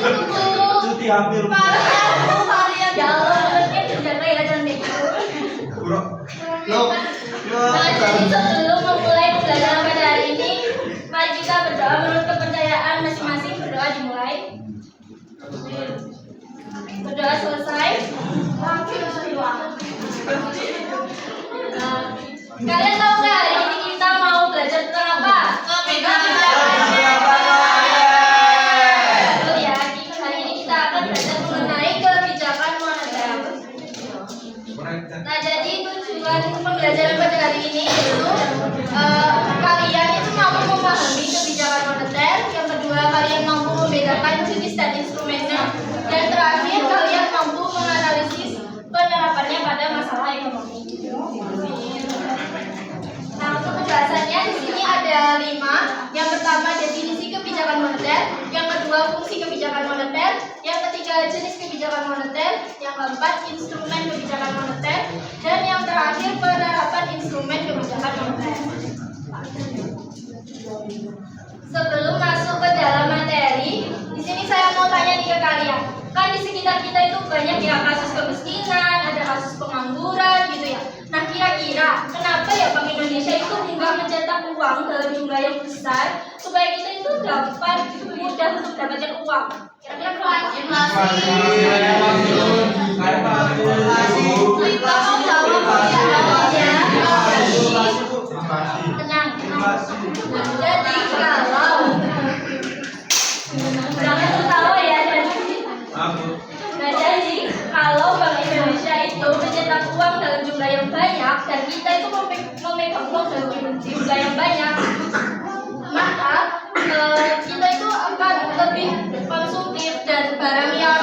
Cuti hampir. Varian ya Allah, ini udah kayak cantik. Jadi sebelum memulai pembelajaran pada hari ini, mari kita berdoa menurut kepercayaan masing-masing. Berdoa dimulai. Berdoa selesai. Kalian tahu nggak hari ini kita mau belajar tentang apa? Betul ya. Hari ini kita akan belajar mengenai kebijakan moneter. Nah, jadi tujuan pembelajaran pada hari ini yaitu kalian itu mampu memahami kebijakan moneter. Yang kedua, kalian mampu membedakan jenis dan instrumennya. Dan terakhir, kalian mampu menganalisis penerapannya pada masalah ekonomi. Nah, untuk pembahasannya di sini ada 5. Yang pertama, definisi kebijakan moneter. Yang kedua, fungsi kebijakan moneter. Yang ketiga, jenis kebijakan moneter. Yang keempat, instrumen kebijakan moneter. Dan yang terakhir, penerapan instrumen kebijakan moneter. Sebelum masuk ke dalam materi, di sini saya mau tanya nih ke kalian. Kan di sekitar kita itu banyak ya kasus kemiskinan, ada kasus pengangguran gitu ya. Nah, kira-kira kenapa ya Bank Indonesia itu nggak mencetak uang dalam jumlah yang besar supaya kita itu dapat mudah untuk dapatkan uang? Kira-kira inflasi. Tenang. Jadi kalau jangan ketawa ya. Nah, jadi kalau Bank Indonesia itu mencetak uang dalam jumlah yang banyak dan kita itu memegang uang dalam jumlah yang banyak, maka kita itu akan lebih konsumtif dan barang yang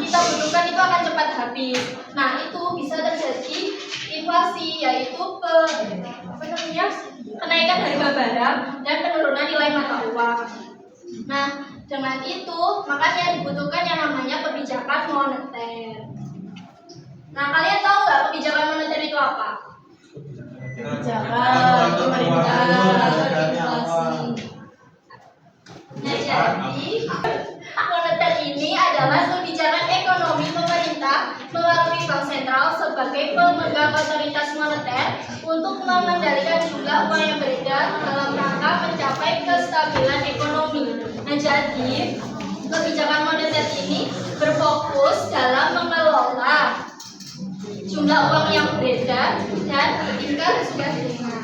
kita butuhkan itu akan cepat habis. Nah, itu bisa terjadi inflasi, yaitu kenaikan harga barang dan penurunan nilai mata uang. Nah, dengan itu makanya dibutuhkan yang namanya kebijakan moneter. Nah, kalian tahu nggak kebijakan moneter itu apa? Kebijakan pemerintah inflasi. Nah, jadi moneter ini adalah kebijakan ekonomi pemerintah melalui bank sentral sebagai pemegang otoritas moneter untuk mengendalikan jumlah uang yang beredar dalam rangka mencapai kestabilan ekonomi. Nah, jadi kebijakan moneter ini berfokus dalam mengelola jumlah uang yang beredar dan ketika sudah diterima.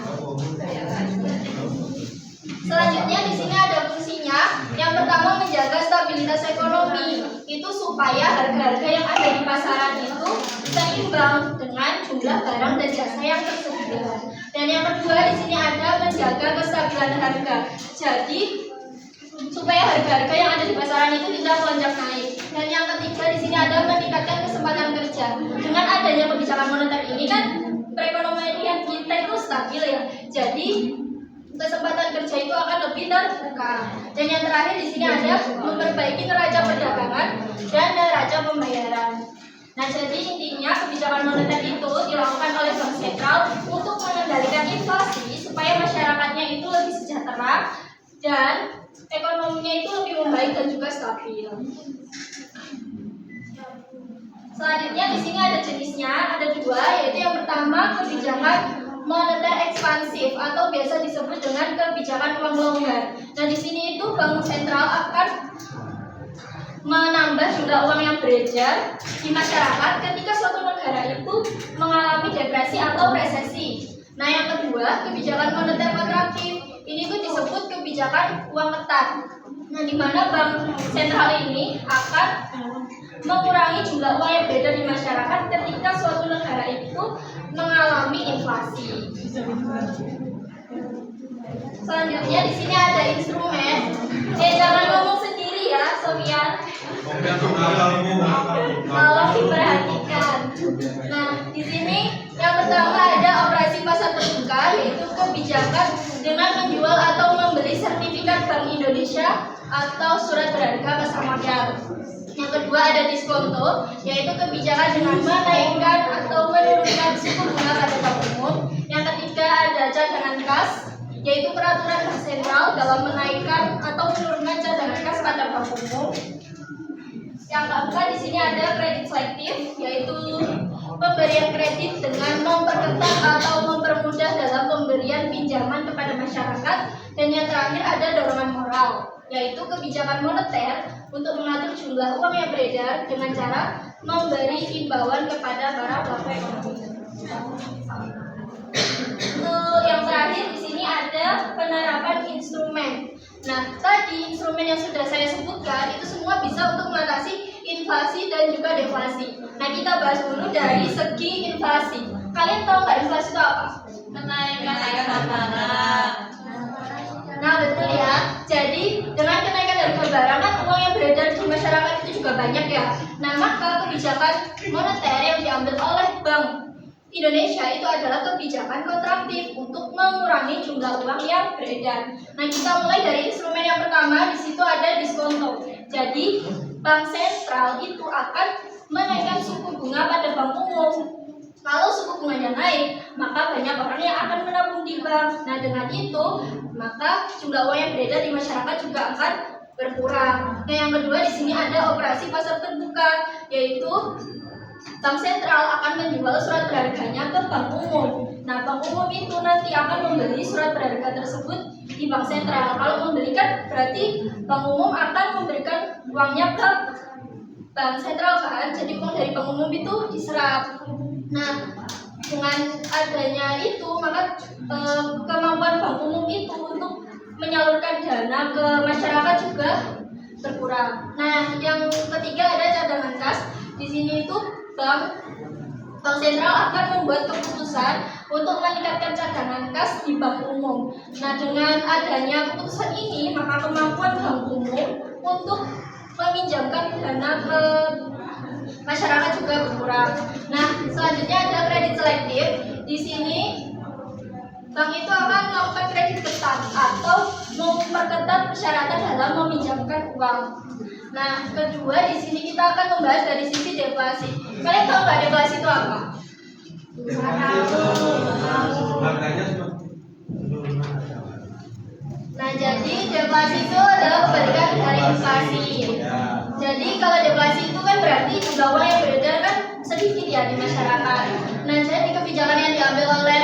Selanjutnya di sini ada fungsinya. Yang pertama, menjaga stabilitas ekonomi. Itu supaya harga-harga yang ada di pasaran itu seimbang dengan jumlah barang dan jasa yang tersedia. Dan yang kedua di sini ada menjaga kestabilan harga. Jadi supaya harga-harga yang ada di pasaran itu tidak melonjak naik. Dan yang ketiga di sini ada meningkatkan kesempatan kerja. Dengan adanya kebijakan moneter ini kan perekonomian kita itu stabil ya. Jadi kesempatan kerja itu akan lebih terbuka. Dan yang terakhir di sini ada memperbaiki neraca perdagangan dan neraca pembayaran. Nah, jadi intinya kebijakan moneter itu dilakukan oleh bank sentral untuk mengendalikan inflasi supaya masyarakatnya itu lebih sejahtera dan ekonominya itu lebih membaik dan juga stabil. Selanjutnya di sini ada jenisnya, ada 2, yaitu yang pertama kebijakan moneter ekspansif atau biasa disebut dengan kebijakan uang longgar. Nah, di sini itu bank sentral akan menambah jumlah uang yang beredar di masyarakat ketika suatu negara itu mengalami depresi atau resesi. Nah, yang kedua kebijakan moneter kontraktif. Ini tuh disebut kebijakan uang ketat. Nah, di mana bank sentral ini akan mengurangi jumlah uang yang beredar di masyarakat ketika suatu negara itu mengalami inflasi. Selanjutnya di sini ada instrumen. Jangan ngomong sendiri ya, Sofian. Tolong diperhatikan. Nah, di sini yang pertama ada operasi pasar terbuka, yaitu kebijakan dengan menjual atau membeli sertifikat Bank Indonesia atau surat berharga pasar modal. Yang kedua ada diskonto, yaitu kebijakan dengan menaikkan atau menurunkan suku bunga pada bank umum. Yang ketiga ada cadangan kas, yaitu peraturan bank sentral dalam menaikkan atau menurunkan cadangan kas pada bank umum. Di sini ada kredit selektif, yaitu pemberian kredit dengan memperketat atau mempermudah dalam pemberian pinjaman kepada masyarakat. Dan yang terakhir ada dorongan moral, yaitu kebijakan moneter untuk mengatur jumlah uang yang beredar dengan cara memberi imbauan kepada para pelaku ekonomi. Untuk yang terakhir di sini ada penerapan instrumen. Nah, tadi instrumen yang sudah saya sebutkan itu semua bisa untuk mengatasi inflasi dan juga deflasi. Nah, kita bahas dulu dari segi inflasi. Kalian tahu nggak inflasi itu apa? Kenaikan harga barang. Nah, betul ya. Jadi, dengan kenaikan harga barang kan uang yang beredar di masyarakat itu juga banyak ya. Nah, maka kebijakan moneter yang diambil oleh Bank Indonesia itu adalah kebijakan kontraktif untuk mengurangi jumlah uang yang beredar. Nah, kita mulai dari instrumen yang pertama. Di situ ada diskonto. Jadi, bank sentral itu akan menaikkan suku bunga pada bank umum. Kalau suku bunganya naik, maka banyak orang yang akan menabung di bank. Nah, dengan itu, maka jumlah uang yang beredar di masyarakat juga akan berkurang. Nah, yang kedua di sini ada operasi pasar terbuka, yaitu bank sentral akan menjual surat berharganya ke bank umum. Nah, bank umum itu nanti akan membeli surat berharga tersebut di bank sentral. Kalau membelikan berarti bank umum akan memberikan uangnya ke bank sentral kan. Jadi uang dari bank umum itu diserap. Nah, dengan adanya itu maka kemampuan bank umum itu untuk menyalurkan dana ke masyarakat juga berkurang. Nah, yang ketiga ada cadangan kas. Di sini itu bank sentral akan membuat keputusan untuk meningkatkan cadangan kas di bank umum. Nah, dengan adanya keputusan ini, maka kemampuan bank umum untuk meminjamkan dana ke masyarakat juga berkurang. Nah, selanjutnya ada kredit selektif. Di sini bank itu akan melakukan kredit ketat atau memperketat persyaratan dalam meminjamkan uang. Nah, kedua di sini kita akan membahas dari sisi deflasi. Kalian tahu nggak deflasi itu apa? Nah, jadi deflasi itu adalah kebalikan dari inflasi. Jadi kalau deflasi itu kan berarti jumlah uang yang beredar kan sedikit ya di masyarakat. Nah, jadi kebijakan yang diambil oleh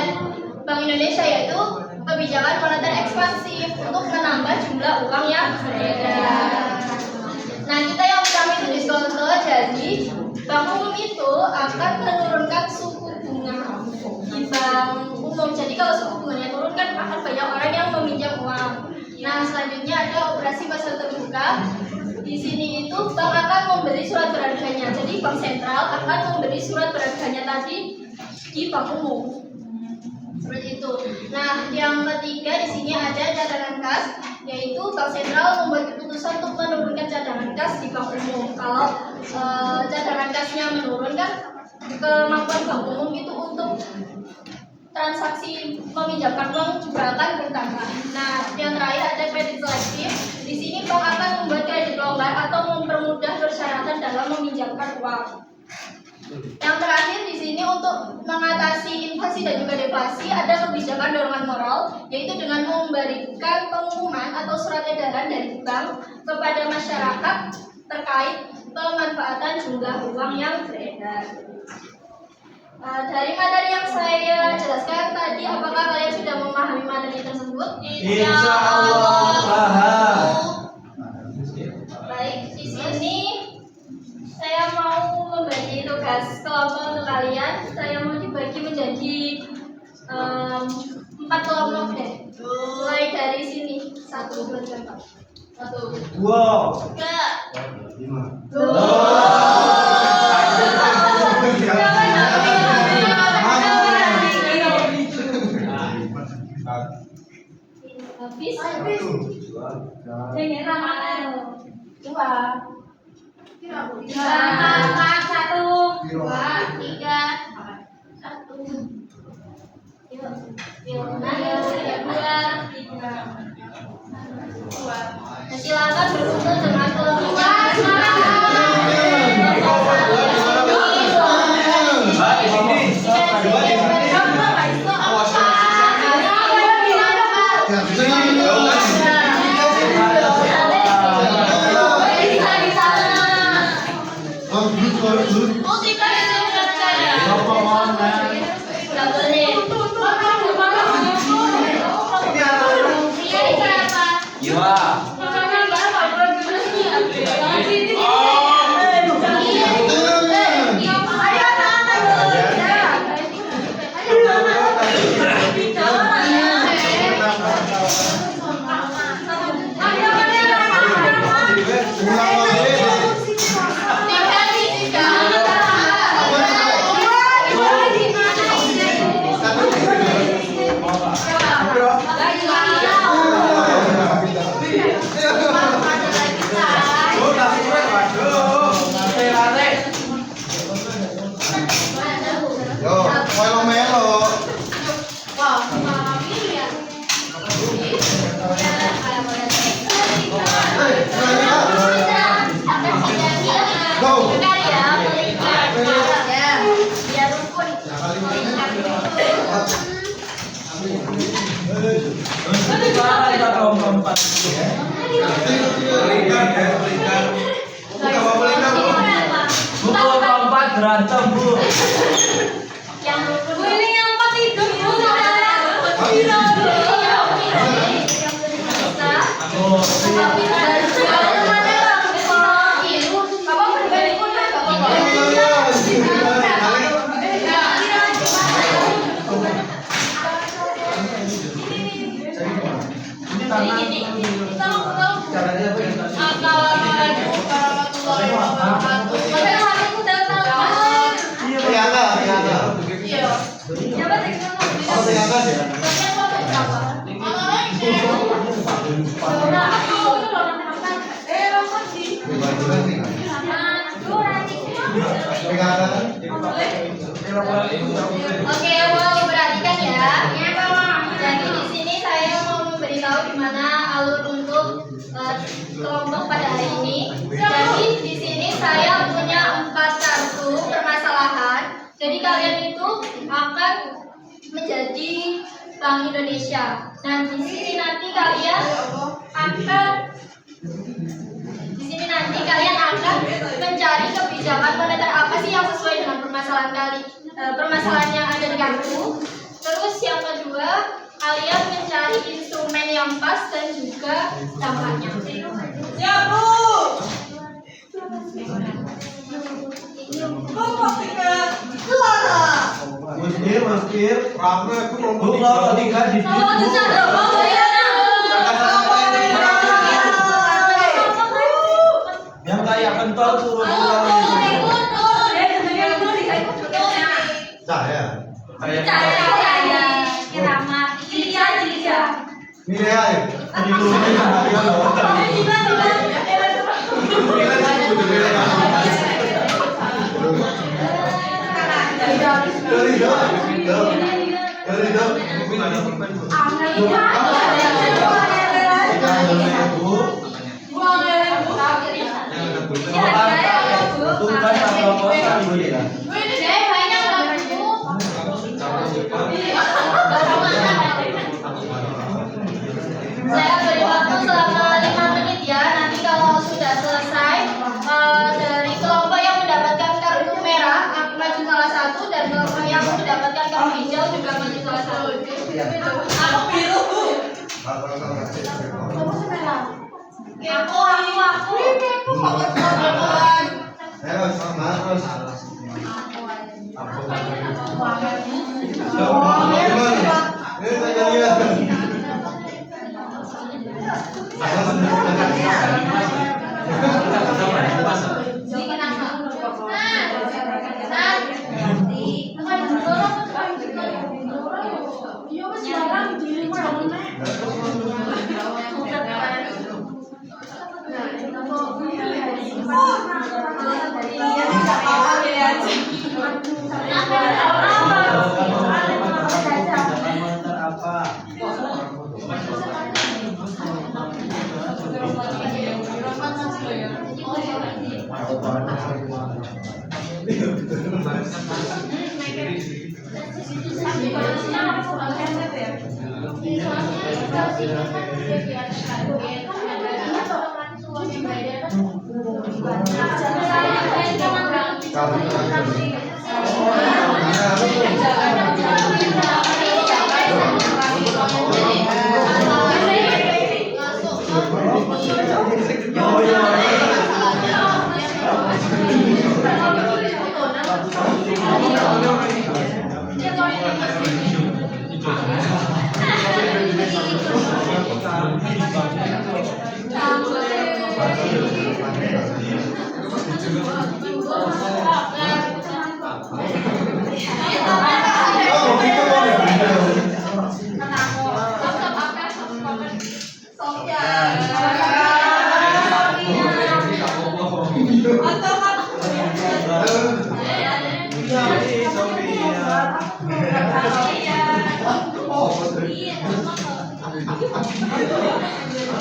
Bank Indonesia yaitu kebijakan moneter ekspansif untuk menambah jumlah uang yang beredar. Nah, kita yang pertama itu diskonto. Jadi bank umum itu akan menurunkan suku bunga di bank umum. Jadi kalau suku bunganya turun kan akan banyak orang yang meminjam uang. Nah, selanjutnya ada operasi pasar terbuka. Di sini itu bank akan membeli surat berharganya. Jadi bank sentral akan membeli surat berharganya tadi di bank umum. Seperti itu. Nah, yang ketiga di sini ada cadangan kas, yaitu bank sentral membuat keputusan untuk menurunkan cadangan kas di bank umum. Kalau cadangan kasnya menurun kan kemampuan bank umum itu untuk transaksi meminjamkan uang juga akan bertambah. Nah, yang terakhir ada kredit selektif. Di sini bank akan membuat kredit longgar atau mempermudah persyaratan dalam meminjamkan uang. Yang terakhir di sini untuk mengatasi inflasi dan juga deflasi ada kebijakan dorongan moral, yaitu dengan memberikan pengumuman atau surat edaran dari bank kepada masyarakat terkait pemanfaatan jumlah uang yang beredar. Dari materi yang saya jelaskan tadi, apakah kalian sudah memahami materi tersebut? Insya Allah paham. Baik, di sini saya mau membagi tugas kelompok untuk kalian. Saya mau dibagi menjadi 4 kelompok deh. Mulai dari sini 1, 2, 3, 4. 1, 2, 3. Habis. Dengan ramalan 2. 1, 2, 3, 4. 1. Silakan berkumpul dengan kelompok. Yo, melo-melo. Wah, mami ya. Go. Pukul keempat berantem bu. Oke, mau perhatikan ya. Jadi di sini saya mau memberitahu gimana alur untuk kelompok pada hari ini. Jadi di sini saya punya 4 kartu permasalahan. Jadi kalian itu akan menjadi Bank Indonesia. Nah, di sini nanti kalian akan mencari kebijakan moneter apa sih yang sesuai dengan permasalahan yang ada di kartu. Terus yang kedua, kalian mencari instrumen yang pas dan juga dampaknya. Ya bu. Maskir, rame aku Bu kalau tiga di yang kayak pentol turun Saya. Ini ya. Ini turunin harga loh. Saya beri waktu selama 5 menit ya. Nanti kalau sudah selesai, dari kelompok yang mendapatkan kartu merah akan maju salah satu, dan kelompok yang mendapatkan kartu hijau juga maju salah satu. Aku biru bu. Ayo sama terus.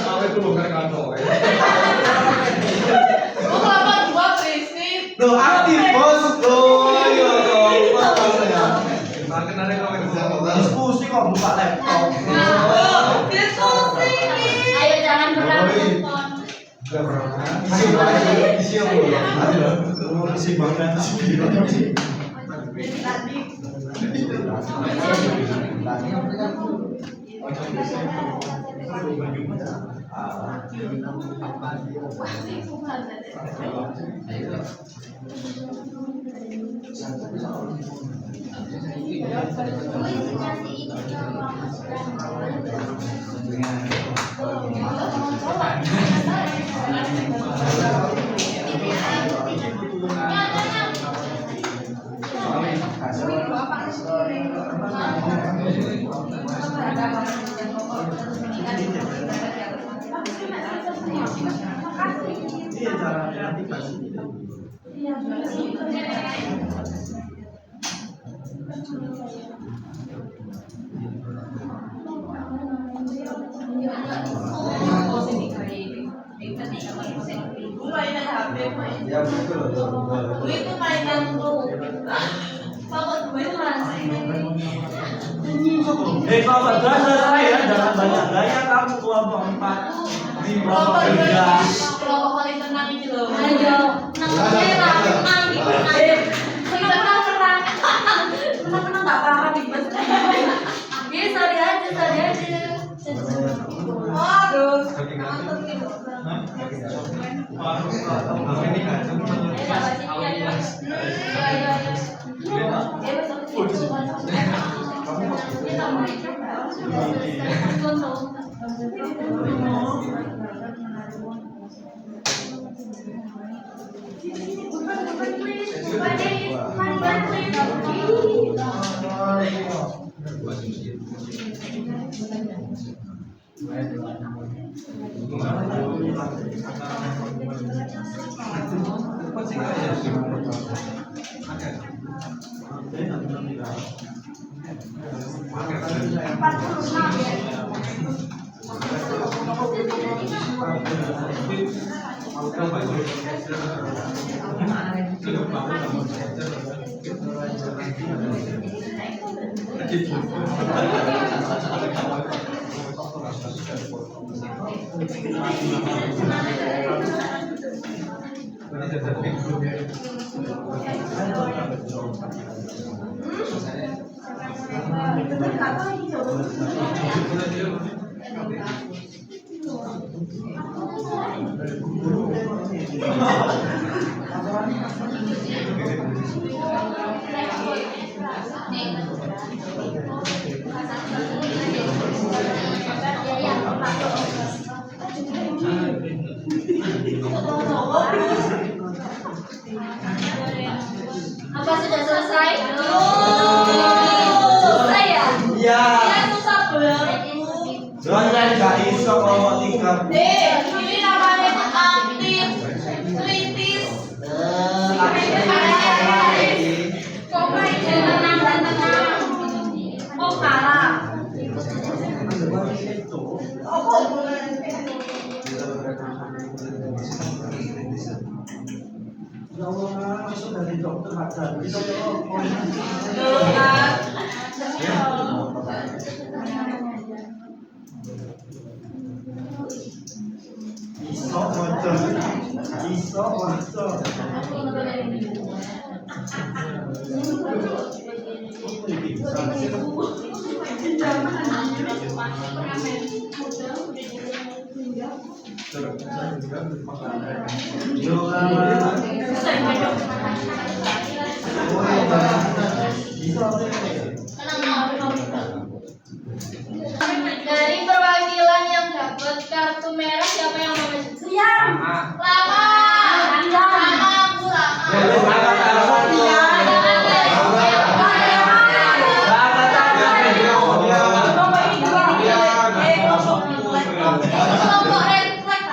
Sampai itu bukan kantor. Lu kenapa gua berisik? Loh, aktif bos. Loh, ayo. Apa saya? Makin ada yang ngomong Diskusi kok buka laptop. Diskusi nih. Ayo jangan pernah menonton. Isi apa? Isi banget. Lu mainan HP, main. Ya betul. Lu itu mainan lu. Kalau gue itu masih. Kalau nggak selesai ya, jangan banyak gaya kamu kelompok 4, 5, Kelompok 13. kelompok paling tenang ini loh. Ayo, namanya lah, tenang. Tenang nggak paham nih mas. Iya, sorry aja. Waduh. Apa sudah selesai? Belum. Selesai ya? Iya. Ya susah banget. Jangan nggak iso kelompok 3. Ini namanya aktif, kritis. Kok main tenang. Oh kalah. Oh boleh. Ya Allah, masuk dari dokter ada. Iso motor. Dari perwakilan yang dapat kartu merah siapa yang mau maju? Lama. Aku lama. Kelompok red flag.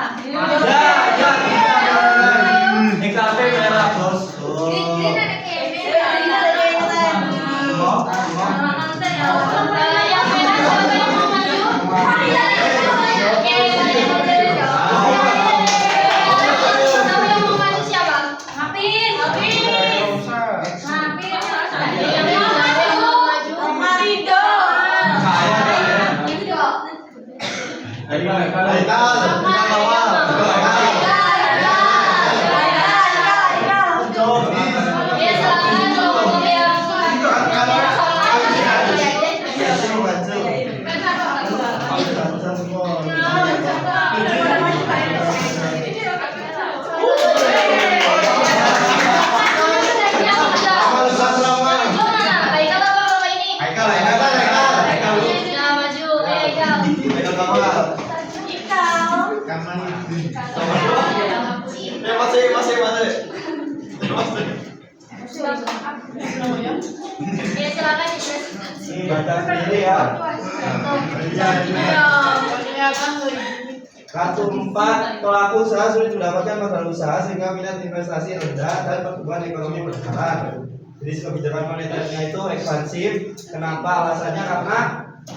Ya silakan dipresentasi. Baca sendiri ya. Kartu 4, pelaku usaha sulit mendapatkan modal usaha sehingga minat investasi rendah dan pertumbuhan ekonomi berjalan. Jadi kebijakan moneternya itu ekspansif. Kenapa? Alasannya karena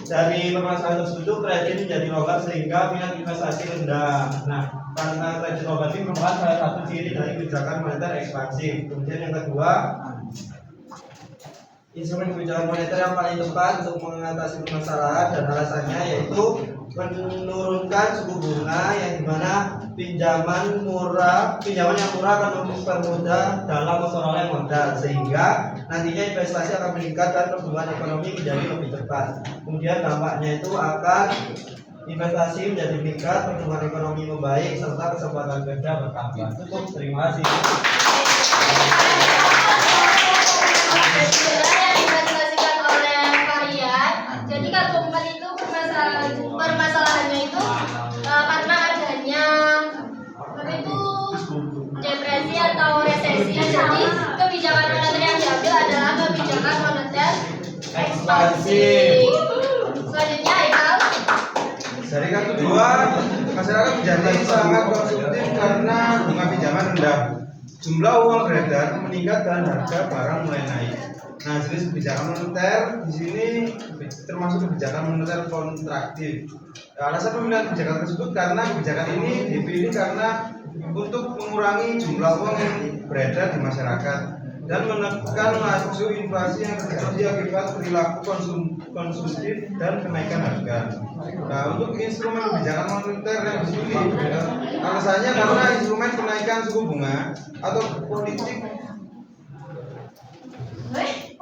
dari permasalahan tersebut kredit menjadi longgar sehingga minat investasi rendah. Nah, karena kredit longgar ini merupakan salah satu ciri dari kebijakan moneter ekspansif. Kemudian yang kedua, instrumen kebijakan moneter yang paling tepat untuk mengatasi permasalahan dan alasannya yaitu menurunkan suku bunga yang dimana pinjaman yang murah akan mempermudah dalam memperoleh modal sehingga nantinya investasi akan meningkat dan pertumbuhan ekonomi menjadi lebih cepat. Kemudian dampaknya itu akan investasi menjadi meningkat, pertumbuhan ekonomi membaik serta kesempatan kerja bertambah. Cukup, terima kasih. Yang dipresentasikan oleh Varian. Jadi kartu 4 itu permasalahannya itu karena adanya depresi atau resesi. Jadi kebijakan moneter yang diambil adalah kebijakan moneter ekspansif. Selanjutnya Haikal. Dari kartu 2, masyarakat menjadi sangat konsumtif karena bunga pinjaman rendah. Jumlah uang beredar meningkat dan harga barang mulai naik. Nah, jenis kebijakan moneter di sini termasuk kebijakan moneter kontraktif. Alasan pemilihan kebijakan tersebut karena kebijakan ini dipilih karena untuk mengurangi jumlah uang yang beredar di masyarakat dan menekan laju inflasi yang terjadi akibat perilaku konsumtif dan kenaikan harga. Nah, untuk instrumen kebijakan moneter yang dipilih, alasannya karena instrumen kenaikan suku bunga atau politik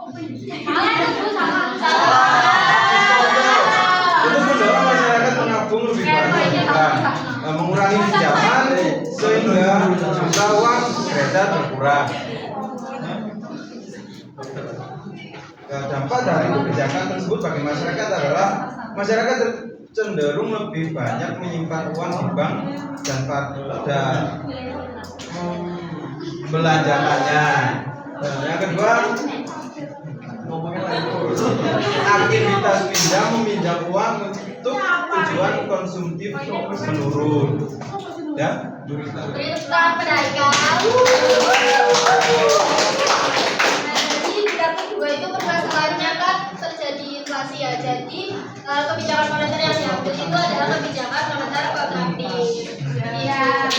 untuk mendorong masyarakat menabung lebih banyak, mengurangi pinjaman sehingga jumlah uang beredar berkurang. Dampak dari kebijakan tersebut bagi masyarakat adalah masyarakat cenderung lebih banyak menyimpan uang di bank dan pada membelanjakannya. Yang kedua, aktivitas meminjam uang untuk tujuan konsumtif menurun. Ya. Berita pedagang. Jadi di kartu 2 itu permasalahannya kan terjadi inflasi ya. Jadi kebijakan moneter yang diambil itu adalah kebijakan moneter kontraktif. Iya.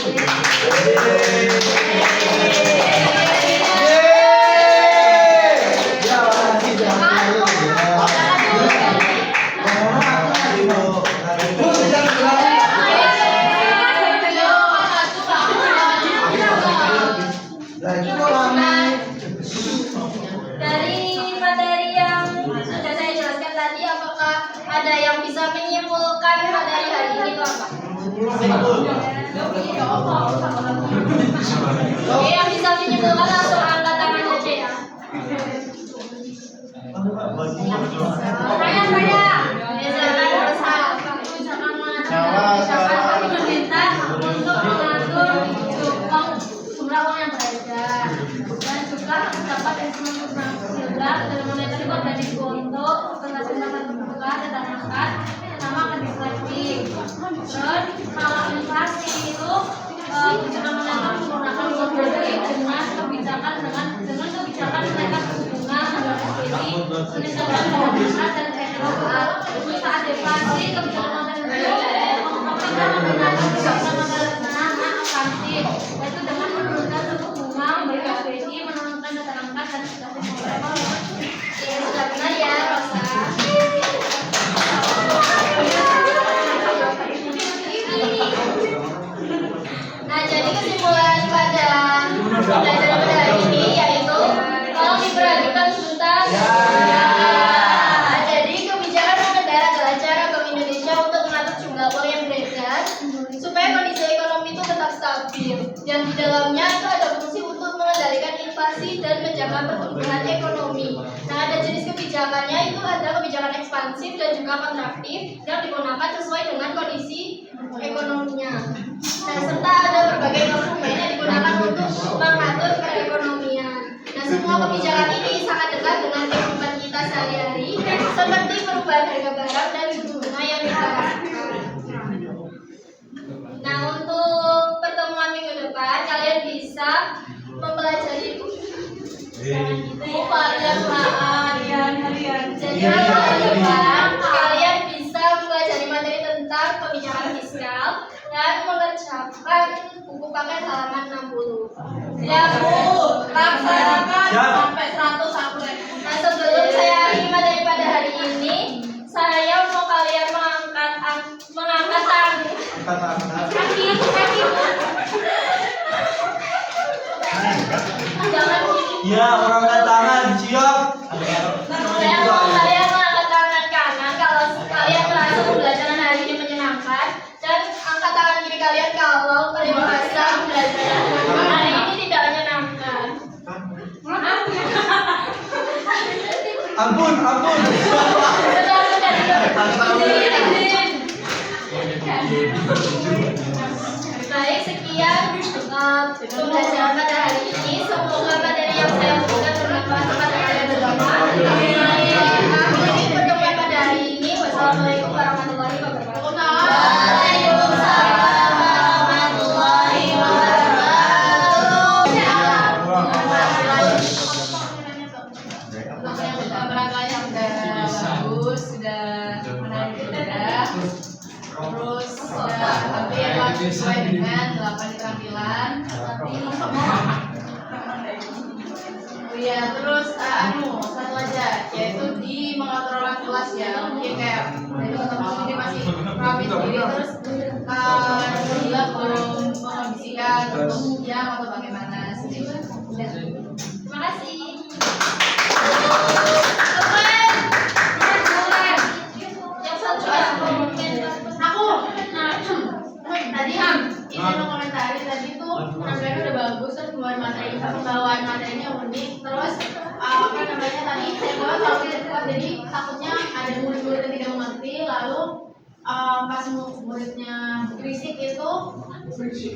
Dari materi yang sudah saya jelaskan tadi, apakah ada yang bisa menyimpulkan materi hari ini itu apa? Oke, yang bisa menyimpulkan langsung angkat tangan aja ya. Saya. Misalkan Rosa. Misalkan pemerintah untuk mengatur jumlah uang yang beredar dan juga terdapat instrumen juga dalam moneter itu ada diskontó, penghasilan terbuka, tetangga, sama kredit. Terus kalau inflasi itu kebijakan moneter menggunakan uang kredit dengan kebijakan menaikkan suku bunga ini meningkatkan penggunaan dan ekonomi. Saat deflasi kebijakan moneter itu menggunakan kebijakan moneter ekspansif, yaitu dengan menurunkan suku bunga, memberikan BI, menurunkan data angka dan ya, sudah benar ya, Rosa. Nah, jadi kesimpulan pada pembelajaran pada hari ini yaitu tolong diperhatikan sebentar. Jadi kebijakan moneter adalah cara Bank Indonesia untuk mengatur jumlah uang yang beredar supaya kondisi ekonomi itu tetap stabil. Dan di dalamnya itu ada fungsi untuk mengendalikan inflasi dan menjaga pertumbuhan ekonomi. Nah, ada jenis kebijakannya itu ada kebijakan ekspansif dan juga kontraktif yang digunakan sesuai dengan kondisi ekonominya. Nah, serta ada berbagai dokumen yang digunakan untuk mengatur perekonomian. Nah, semua kebijakan ini sangat dekat dengan kehidupan kita sehari-hari, seperti perubahan harga barang dan suku bunga yang dibahas. Nah, untuk pertemuan minggu depan, kalian bisa mempelajari harian. Jadi minggu depan kalian bisa mempelajari materi tentang kebijakan fiskal dan mengerjakan buku paket halaman 60. Ya Bu, laksanakan Siap. sampai 100 aku Nah, sebelum saya akhiri materi pada hari ini, saya mau kalian mengangkat tangan. Kaki. Jangan gini. Ya, orang angkat tangan, siap. Saya mau kalian mengangkat tangan kanan kalau kalian merasa pembelajaran hari ini menyenangkan, dan angkat tangan kiri kalian kalau kalian merasa pembelajaran hari ini tidak menyenangkan. Ampun. Baik, sekian pembelajaran pada hari ini. Semoga materi yang saya berikan bermanfaat kepada kalian semua. Akhiri pertemuan pada hari ini. Wassalamualaikum warahmatullahi wabarakatuh. Waalaikumsalam warahmatullahi yang udah bagus, sudah menarik juga. Terus sudah hampir sesuai dengan 8 keterampilan. Oh iya, terus satu aja, yaitu di mengatur orang kelas ya. Mungkin kayak dari teman-teman sendiri masih rapi sendiri, terus juga belum menghabiskan jam atau bagaimana sendiri. Terima kasih. Yang satu Tadi izin mengomentari tadi tuh penampilannya udah bagus, terus pembawaan materinya unik, terus tadi saya bawa kalau tidak kuat, jadi takutnya ada murid-murid yang tidak mengerti, lalu pas muridnya berisik itu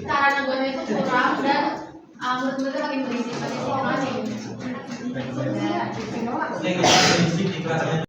cara negosinya itu kurang dan murid-muridnya makin berisik. Terima kasih. Oke, kita berisik di kelas